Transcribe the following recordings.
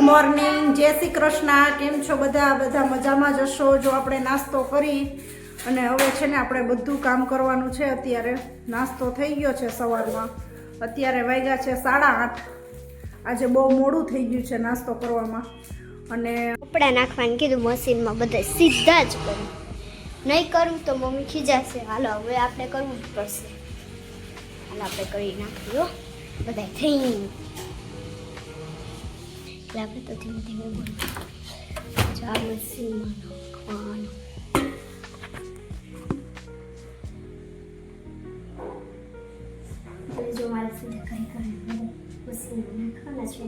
Morning, જય શ્રી કૃષ્ણ. કેમ છો બધા? બધા મજામાં જ હશો. જો આપણે નાસ્તો કરી અને હવે છે ને આપણે બધું કામ કરવાનું છે. અત્યારે નાસ્તો થઈ ગયો છે સવારમાં. અત્યારે વાગ્યા છે 8:30. આજે બહુ મોડું થઈ ગયું છે નાસ્તો કરવામાં. અને કપડાં નાખવાનું કીધું મશીનમાં, બધા સીધા જ કરું. નહીં કરું તો મમ્મી ખીજાશે. હાલો હવે આપણે કરવું જ પડશે. હાલો આપણે કરી નાખીએ બધા થઈ. એટલે આપણે તો ધીમે ધીમે બોલું. આ મશીનમાં નાખવાનું. જો મારે સીધા કરી મશીનમાં નાખવાના છે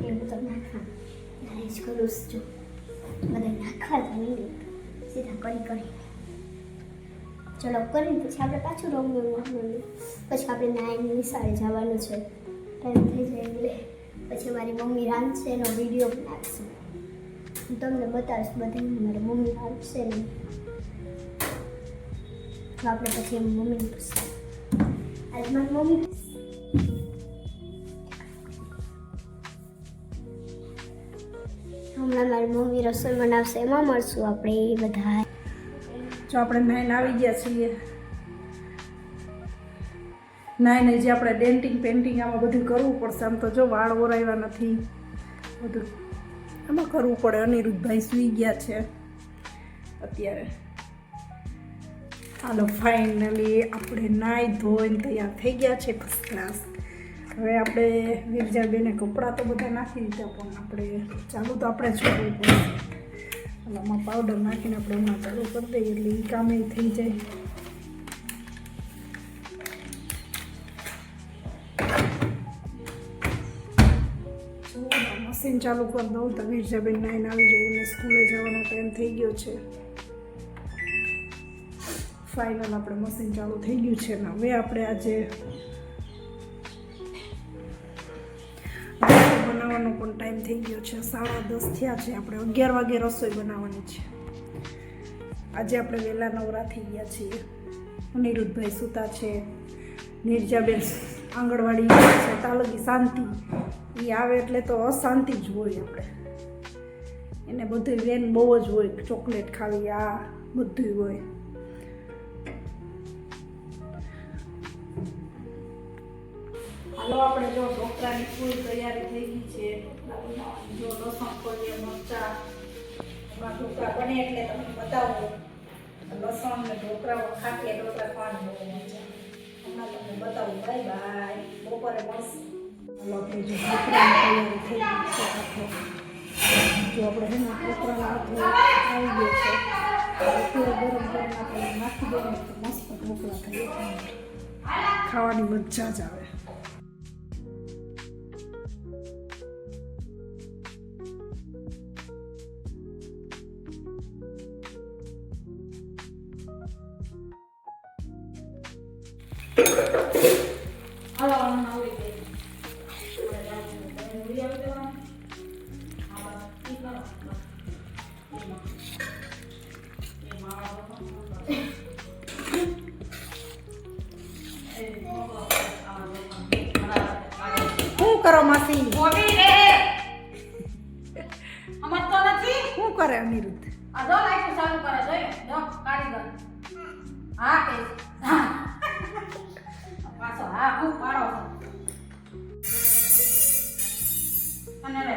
એવું તો નાખવાનું જ કરું છું. બધા નાખવા જ નહીં, સીધા કરી ચલો કરીને પછી આપણે પાછું રમવાનું. પછી આપણે નાઈની નિશાળે જવાનું છે. ટાઈમ થઈ જાય એટલે પછી મારી મમ્મી રાંધશે એનો વિડીયો બનાવશું. હું તમને બતાવીશ બધી મારી મમ્મી રાંધશે ને. તો આપણે પછી મમ્મીને પૂછીએ. આજે મારી મમ્મી હમણાં મારી મમ્મી રસોઈ બનાવશે, એમાં મળશું આપણે બધા. જો આપણે નાઈને આવી ગયા છીએ. નાઈને જે આપણે ડેન્ટિંગ પેન્ટિંગ આમાં બધું કરવું પડશે. આમ તો જો વાળ ઓરાવ્યા નથી, બધું આમાં કરવું પડે. અનિરુદ્ધભાઈ સૂઈ ગયા છે અત્યારે. હાલો ફાઇનલી આપણે નાહી ધોઈને તૈયાર થઈ ગયા છે ફર્સ્ટ ક્લાસ. હવે આપણે વિરજાબેને કપડાં તો બધા નાખી દીધા, પણ આપણે ચાલુ તો આપણે જ કરવું પડશે. આમાં પાવડર નાખીને આપણે હમણાં ચાલુ કરી દઈએ એટલે એ કામે થઈ જાય. મશીન ચાલુ કરી દઉં તો વિરજાબેન નાઈને આવી જાય. એને સ્કૂલે જવાનો ટાઈમ થઈ ગયો છે. ફાઇનલ આપણે મશીન ચાલુ થઈ ગયું છે ને હવે આપણે આજે બનાવવાનો પણ ટાઈમ થઈ ગયો છે. 10:30 થયા છે. આપણે 11 વાગે રસોઈ બનાવવાની છે. આજે આપણે વહેલા નવરા થઈ ગયા છીએ. અનિરુદ્ધભાઈ સૂતા છે. નિર્જાબેન આંગણવાડી છે. તાલગી શાંતિ એ આવે એટલે તો અશાંતિ જ હોય. આપણે એને બધું વેન બહુ જ હોય. ચોકલેટ ખાવી આ બધું હોય. હાલો આપણે જો ઢોકળાની ફૂલ તૈયારી થઈ ગઈ છે. જો લસણ કોળીએ મરચાં એમાં ઢોકળા બને એટલે તમને બતાવું. લસણ ને ઢોકળા ખાટીયા ઢોકળા ખાવાની બહુ મજા. હમણાં તમને બતાવું. Bye bye. બપોરે મળશે. હાલો આપણે જો ઢોકળાની તૈયારી થઈ ગઈ છે. જો આપણે છે ને ઢોકળાના હાથો આવી ગયો છે. અત્યારે ગરમ ગરમ આપણે નાખી દઈએ તો મસ્ત ઢોકળા થઈએ. ખાવાની મજા જ આવે. શું કરો માસી? શું કરે અનિરુદ્ધ? ચાલુ કરે જોઈએ જો કારીગર. હા કે પાછો હા હું પાડો અને રે